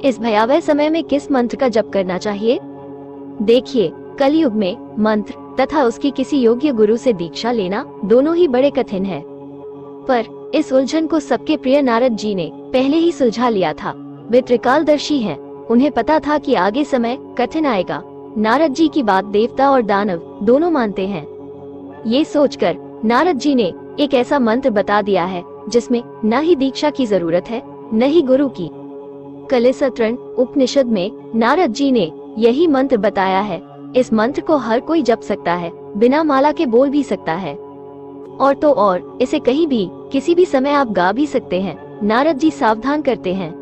इस भयावह समय में किस मंत्र का जप करना चाहिए? देखिए, कलयुग में मंत्र तथा उसकी किसी योग्य गुरु से दीक्षा लेना दोनों ही बड़े कठिन है। पर इस उलझन को सबके प्रिय नारद जी ने पहले ही सुलझा लिया था। वे त्रिकालदर्शी हैं, उन्हें पता था कि आगे समय कठिन आएगा। नारद जी की बात देवता और दानव दोनों मानते हैं। ये सोचकर नारद जी ने एक ऐसा मंत्र बता दिया है जिसमें न ही दीक्षा की जरूरत है न ही गुरु की। कलिसतरण उपनिषद में नारद जी ने यही मंत्र बताया है। इस मंत्र को हर कोई जप सकता है, बिना माला के बोल भी सकता है। और तो और इसे कहीं भी किसी भी समय आप गा भी सकते हैं। नारद जी सावधान करते हैं,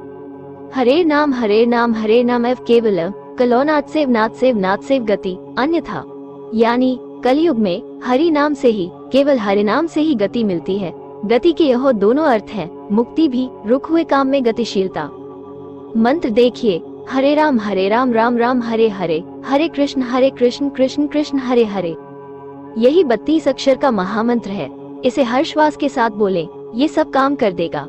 हरे नाम एव केवलम कलो नाथ सेव गति अन्यथा। यानी कलयुग में हरि नाम से ही, केवल हरि नाम से ही गति मिलती है। गति के यह दोनों अर्थ हैं, मुक्ति भी, रुक हुए काम में गतिशीलता। मंत्र देखिए, हरे राम राम राम हरे हरे, हरे कृष्ण कृष्ण कृष्ण हरे हरे। यही 32 अक्षर का महामंत्र है। इसे हर श्वास के साथ बोलें, ये सब काम कर देगा।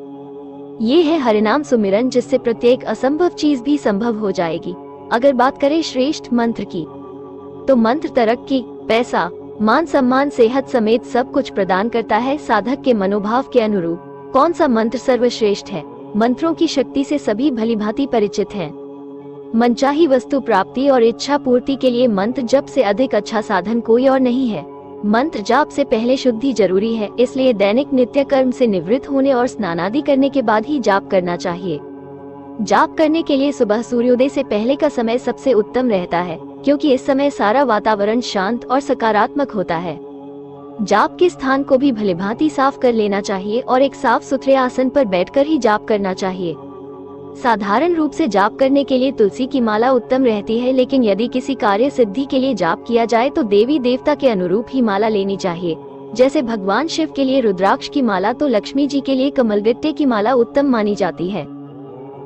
ये है हरिनाम सुमिरन, जिससे प्रत्येक असंभव चीज भी संभव हो जाएगी। अगर बात करें श्रेष्ठ मंत्र की, तो मंत्र तरक्की, पैसा, मान सम्मान, सेहत समेत सब कुछ प्रदान करता है साधक के मनोभाव के अनुरूप। कौन सा मंत्र सर्वश्रेष्ठ है? मंत्रों की शक्ति से सभी भलीभांति परिचित हैं। मनचाही वस्तु प्राप्ति और इच्छा पूर्ति के लिए मंत्र जप से अधिक अच्छा साधन कोई और नहीं है। मंत्र जाप से पहले शुद्धि जरूरी है, इसलिए दैनिक नित्य कर्म से निवृत्त होने और स्नानादि करने के बाद ही जाप करना चाहिए। जाप करने के लिए सुबह सूर्योदय से पहले का समय सबसे उत्तम रहता है, क्योंकि इस समय सारा वातावरण शांत और सकारात्मक होता है। जाप के स्थान को भी भलीभांति साफ कर लेना चाहिए और एक साफ सुथरे आसन पर बैठकर ही जाप करना चाहिए। साधारण रूप से जाप करने के लिए तुलसी की माला उत्तम रहती है, लेकिन यदि किसी कार्य सिद्धि के लिए जाप किया जाए तो देवी देवता के अनुरूप ही माला लेनी चाहिए। जैसे भगवान शिव के लिए रुद्राक्ष की माला, तो लक्ष्मी जी के लिए कमलगट्टे की माला उत्तम मानी जाती है।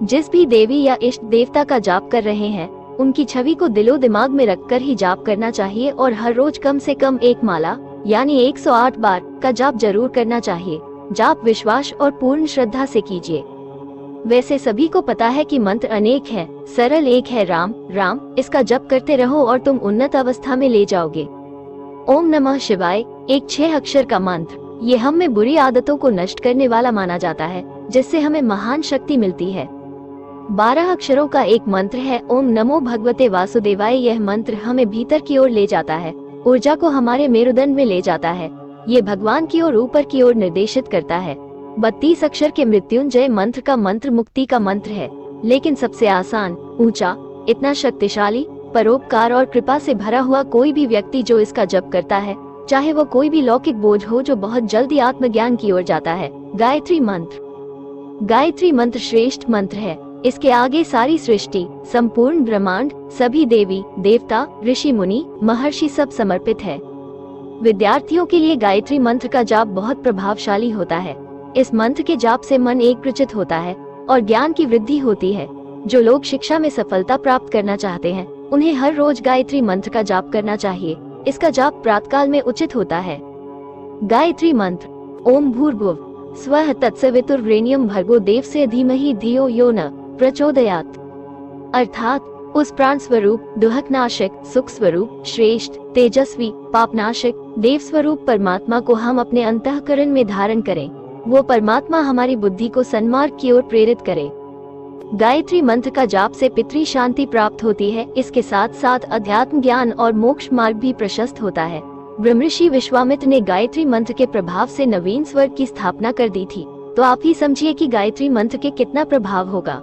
जिस भी देवी या इष्ट देवता का जाप कर रहे हैं, उनकी छवि को दिलो दिमाग में रखकर ही जाप करना चाहिए और हर रोज कम से कम एक माला यानी 108 बार का जाप जरूर करना चाहिए। जाप विश्वास और पूर्ण श्रद्धा से कीजिए। वैसे सभी को पता है कि मंत्र अनेक है, सरल एक है राम राम। इसका जप करते रहो और तुम उन्नत अवस्था में ले जाओगे। ओम नमः शिवाय एक 6 अक्षर का मंत्र, ये हम में बुरी आदतों को नष्ट करने वाला माना जाता है, जिससे हमें महान शक्ति मिलती है। 12 अक्षरों का एक मंत्र है ओम नमो भगवते वासुदेवाय। यह मंत्र हमें भीतर की ओर ले जाता है, ऊर्जा को हमारे मेरुदंड में ले जाता है। ये भगवान की ओर, ऊपर की ओर निर्देशित करता है। 32 अक्षर के मृत्युंजय मंत्र का मंत्र मुक्ति का मंत्र है, लेकिन सबसे आसान, ऊंचा, इतना शक्तिशाली, परोपकार और कृपा से भरा हुआ कोई भी व्यक्ति जो इसका जप करता है, चाहे वो कोई भी लौकिक बोझ हो, जो बहुत जल्दी आत्मज्ञान की ओर जाता है। गायत्री मंत्र। गायत्री मंत्र श्रेष्ठ मंत्र है। इसके आगे सारी सृष्टि, संपूर्ण ब्रह्मांड, सभी देवी देवता, ऋषि मुनि, महर्षि सब समर्पित है। विद्यार्थियों के लिए गायत्री मंत्र का जाप बहुत प्रभावशाली होता है। इस मंत्र के जाप से मन एकप्रचित होता है और ज्ञान की वृद्धि होती है। जो लोग शिक्षा में सफलता प्राप्त करना चाहते हैं, उन्हें हर रोज गायत्री मंत्र का जाप करना चाहिए। इसका जाप प्रातःकाल में उचित होता है। गायत्री मंत्र। ओम भूर्भुवः स्वः तत्सवितुर्वरेण्यं भर्गो देवस्य धीमहि धियो यो न प्रचोदयात्। अर्थात उस प्राण स्वरूप, दुहकनाशक, सुख स्वरूप, श्रेष्ठ, तेजस्वी, पापनाशक, देव स्वरूप परमात्मा को हम अपने अंतःकरण में धारण करें। वो परमात्मा हमारी बुद्धि को सन्मार्ग की ओर प्रेरित करे। गायत्री मंत्र का जाप से पितृ शांति प्राप्त होती है। इसके साथ साथ अध्यात्म ज्ञान और मोक्ष मार्ग भी प्रशस्त होता है। ब्रह्मर्षि विश्वामित्र ने गायत्री मंत्र के प्रभाव से नवीन स्वर्ग की स्थापना कर दी थी, तो आप ही समझिए कि गायत्री मंत्र के कितना प्रभाव होगा।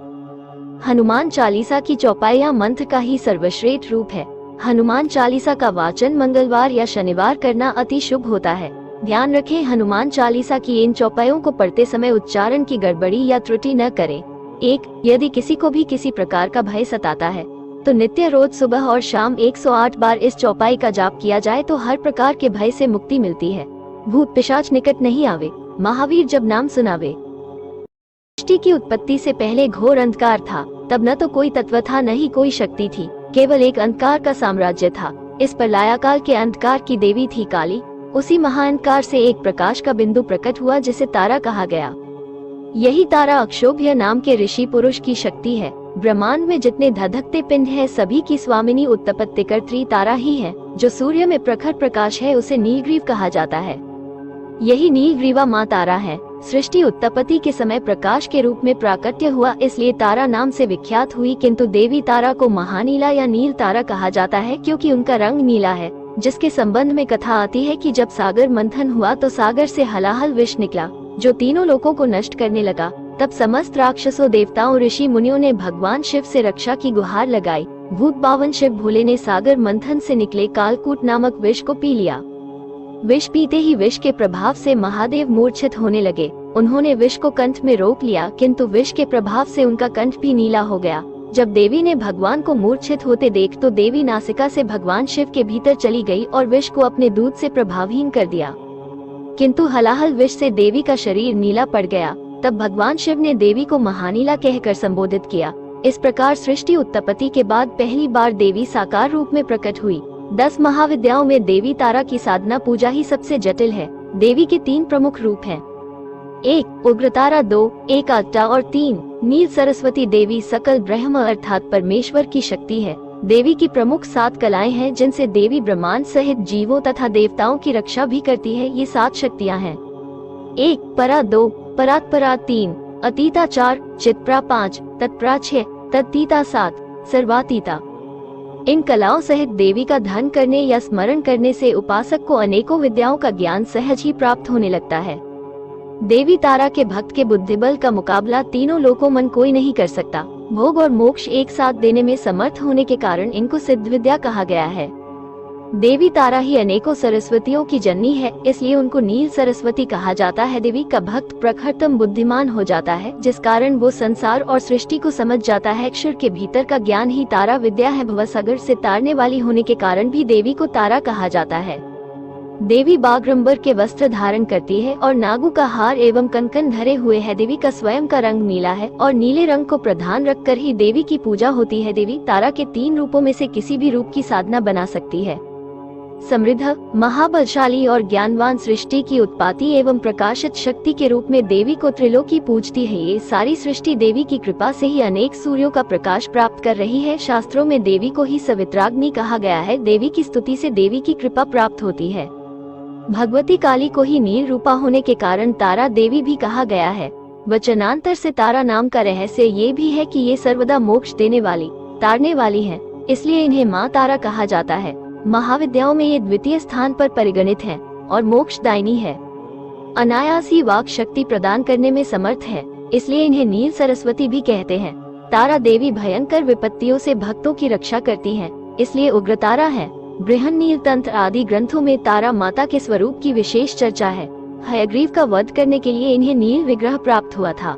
हनुमान चालीसा की चौपाइयाँ मंत्र का ही सर्वश्रेष्ठ रूप है। हनुमान चालीसा का वाचन मंगलवार या शनिवार करना अति शुभ होता है। ध्यान रखें, हनुमान चालीसा की इन चौपाइयों को पढ़ते समय उच्चारण की गड़बड़ी या त्रुटि न करें। 1. यदि किसी को भी किसी प्रकार का भय सताता है, तो नित्य रोज सुबह और शाम 108 बार इस चौपाई का जाप किया जाए तो हर प्रकार के भय से मुक्ति मिलती है। भूत पिशाच निकट नहीं आवे, महावीर जब नाम सुनावे। सृष्टि की उत्पत्ति से पहले घोर अंधकार था। तब न तो कोई तत्व था, न ही कोई शक्ति थी, केवल एक अंधकार का साम्राज्य था। इस प्रलयाकाल के अंधकार की देवी थी काली। उसी महाअंधकार से एक प्रकाश का बिंदु प्रकट हुआ, जिसे तारा कहा गया। यही तारा अक्षोभ्य नाम के ऋषि पुरुष की शक्ति है। ब्रह्मांड में जितने धधकते पिंड हैं सभी की स्वामिनी उत्पत्तिकर्त्री तारा ही है। जो सूर्य में प्रखर प्रकाश है उसे नीलग्रीव कहा जाता है। यही नीलग्रीवा माँ तारा है। सृष्टि उत्पत्ति के समय प्रकाश के रूप में प्राकट्य हुआ, इसलिए तारा नाम से विख्यात हुई। किंतु देवी तारा को महानीला या नील तारा कहा जाता है क्योंकि उनका रंग नीला है, जिसके संबंध में कथा आती है कि जब सागर मंथन हुआ तो सागर से हलाहल विष निकला जो तीनों लोकों को नष्ट करने लगा। तब समस्त राक्षसों, देवताओं, ऋषि मुनियों ने भगवान शिव से रक्षा की गुहार लगाई। भूत बावन शिव भोले ने सागर मंथन से निकले कालकूट नामक विष को पी लिया। विष पीते ही विष के प्रभाव से महादेव मूर्छित होने लगे। उन्होंने विष को कंठ में रोक लिया, किंतु विष के प्रभाव से उनका कंठ भी नीला हो गया। जब देवी ने भगवान को मूर्छित होते देख तो देवी नासिका से भगवान शिव के भीतर चली गई और विष को अपने दूध से प्रभावहीन कर दिया। किंतु हलाहल विष से देवी का शरीर नीला पड़ गया। तब भगवान शिव ने देवी को महानीला कहकर संबोधित किया। इस प्रकार सृष्टि उत्पत्ति के बाद पहली बार देवी साकार रूप में प्रकट हुई। 10 महाविद्याओं में देवी तारा की साधना पूजा ही सबसे जटिल है। देवी के 3 प्रमुख रूप हैं। 1 उग्रतारा, 2 एकाग्रता और 3 नील सरस्वती। देवी सकल ब्रह्म अर्थात परमेश्वर की शक्ति है। देवी की प्रमुख 7 कलाएं हैं जिनसे देवी ब्रह्मांड सहित जीवों तथा देवताओं की रक्षा भी करती है। ये 7 शक्तियां हैं। 1 परा, 2 परात्परा, 3 अतीता, 4 चित्प्रा, 5 तत्प्रा, 6 तत्तीता, 7 सर्वातीता। इन कलाओं सहित देवी का ध्यान करने या स्मरण करने से उपासक को अनेकों विद्याओं का ज्ञान सहज ही प्राप्त होने लगता है। देवी तारा के भक्त के बुद्धिबल का मुकाबला तीनों लोकों मन कोई नहीं कर सकता। भोग और मोक्ष एक साथ देने में समर्थ होने के कारण इनको सिद्ध विद्या कहा गया है। देवी तारा ही अनेकों सरस्वतियों की जननी है, इसलिए उनको नील सरस्वती कहा जाता है। देवी का भक्त प्रखरतम बुद्धिमान हो जाता है, जिस कारण वो संसार और सृष्टि को समझ जाता है। अक्षर के भीतर का ज्ञान ही तारा विद्या है। भवसागर से तारने वाली होने के कारण भी देवी को तारा कहा जाता है। देवी बाघरंबर के वस्त्र धारण करती है और नागू का हार एवं कंकन धरे हुए है। देवी का स्वयं का रंग नीला है और नीले रंग को प्रधान रखकर ही देवी की पूजा होती है। देवी तारा के 3 रूपों में से किसी भी रूप की साधना बना सकती है। समृद्ध, महाबलशाली और ज्ञानवान सृष्टि की उत्पत्ति एवं प्रकाशित शक्ति के रूप में देवी को त्रिलोकी पूजती है। ये सारी सृष्टि देवी की कृपा से ही अनेक सूर्यों का प्रकाश प्राप्त कर रही है। शास्त्रों में देवी को ही सवित्राग्नि कहा गया है। देवी की स्तुति से देवी की कृपा प्राप्त होती है। भगवती काली को ही नील रूपा होने के कारण तारा देवी भी कहा गया है। वचनांतर से तारा नाम का रहस्य ये भी है कि ये सर्वदा मोक्ष देने वाली, तारने वाली है, इसलिए इन्हें माँ तारा कहा जाता है। महाविद्याओं में ये द्वितीय स्थान पर परिगणित है और मोक्षदायिनी है। अनायास ही वाक शक्ति प्रदान करने में समर्थ है, इसलिए इन्हें नील सरस्वती भी कहते हैं। तारा देवी भयंकर विपत्तियों से भक्तों की रक्षा करती है, इसलिए उग्रतारा है। बृहन्नील तंत्र आदि ग्रंथों में तारा माता के स्वरूप की विशेष चर्चा है। हयग्रीव का वध करने के लिए इन्हें नील विग्रह प्राप्त हुआ था।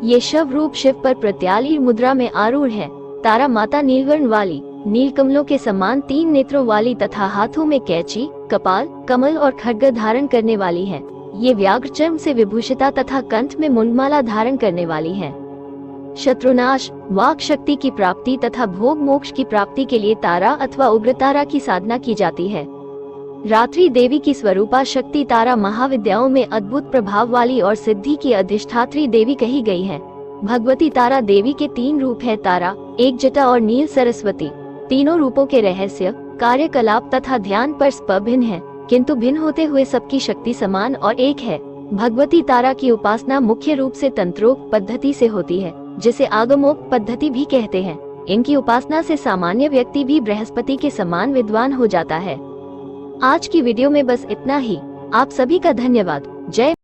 ये शव रूप शिव पर प्रत्यालीन मुद्रा में आरूढ़ है। तारा माता नीलवर्ण वाली, नील कमलों के समान 3 नेत्रों वाली तथा हाथों में कैची, कपाल, कमल और खड्ग धारण करने वाली है। ये व्याघ्र चर्म से विभूषिता तथा कंठ में मुंडमाला धारण करने वाली है। शत्रुनाश, वाक शक्ति की प्राप्ति तथा भोग मोक्ष की प्राप्ति के लिए तारा अथवा उग्रतारा की साधना की जाती है। रात्रि देवी की स्वरूपा शक्ति तारा महाविद्याओं में अद्भुत प्रभाव वाली और सिद्धि की अधिष्ठात्री देवी कही गई है। भगवती तारा देवी के 3 रूप है, तारा, एक जटा और नील सरस्वती। तीनों रूपों के रहस्य, कार्यकलाप तथा ध्यान पर भिन्न है, किंतु भिन्न होते हुए सबकी शक्ति समान और एक है। भगवती तारा की उपासना मुख्य रूप से तंत्रोक्त पद्धति से होती है, जिसे आगमोक्त पद्धति भी कहते हैं। इनकी उपासना से सामान्य व्यक्ति भी बृहस्पति के समान विद्वान हो जाता है। आज की वीडियो में बस इतना ही। आप सभी का धन्यवाद। जय